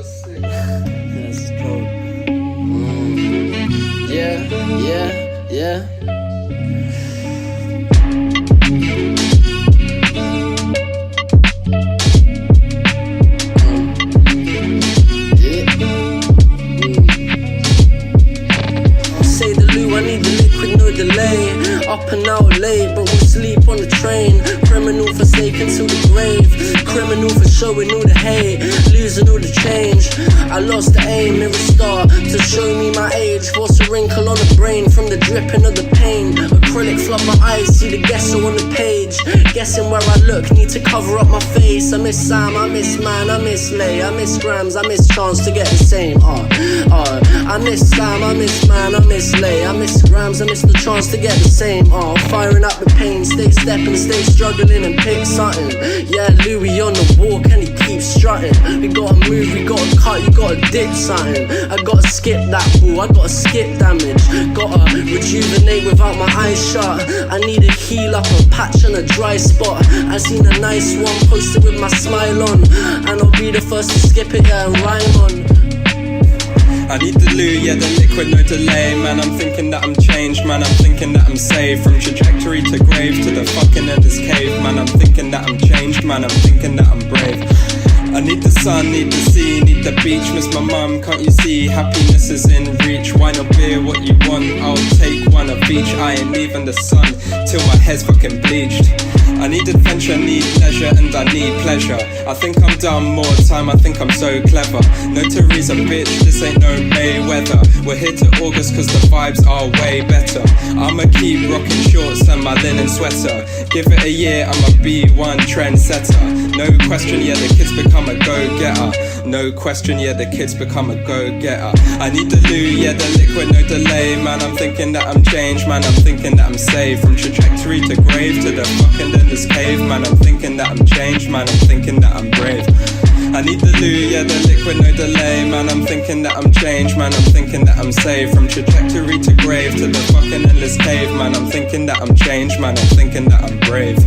sick. That's dope. Yeah. Say the loo, I need the liquid, no delay. Up and out late, but we sleep on the train. Criminal forsaken to the grave. Criminal for showing all the hate, losing all the change. I lost the aim, mirror star to show me my age. Force a wrinkle on the brain from the dripping of the pain. Acrylic flood my eyes, see the guesser on the page. Guessing where I look, need to cover up my face. I miss Sam, I miss Man, I miss Lay, I miss Grams, I miss Chance to get the same. I miss Sam, I miss Man, I miss Lay, I miss Grams, I miss the chance to get the same. Firing up the pain, stay stepping, stay struggling and pick something. Yeah, Louis on the walk and he keeps strutting. We gotta move, we gotta cut, you gotta dip something. I gotta skip that ball, I gotta skip damage. Gotta rejuvenate without my eyes shut. I need a heal up, a patch and a dry spot. I seen a nice one posted with my smile on, and I'll be the first to skip it, yeah, and rhyme on. I need the loo, yeah, the liquid, no delay. Man, I'm thinking that I'm changed, man, I'm thinking that I'm saved. From trajectory to grave to the fucking endless cave. Man, I'm thinking that I'm changed, man, I'm thinking that I'm brave. I need the sun, need the sea, need the beach. Miss my mum, can't you see? Happiness is in reach. Wine or beer, what you want, I'll take one of each. I ain't leaving the sun till my hair's fucking bleached. I need adventure, need leisure, and I need pleasure. I think I'm done more time, I think I'm so clever. No Teresa, bitch, this ain't no Mayweather. We're here to August cause the vibes are way better. I'ma keep rocking shorts and my linen sweater. Give it a year, I'ma be one trendsetter. No question, yeah, the kids become a go-getter. No question, yeah, the kids become a go-getter. I need the loo, yeah, the liquid, no delay. Man, I'm thinking that I'm changed, man, I'm thinking that I'm saved. From trajectory to grave to the fucking endless cave. Man, I'm thinking that I'm changed, man, I'm thinking that I'm brave. I need the loo, yeah, the liquid, no delay. Man, I'm thinking that I'm changed, man, I'm thinking that I'm saved. From trajectory to grave to the fucking endless cave. Man, I'm thinking that I'm changed, man, I'm thinking that I'm brave.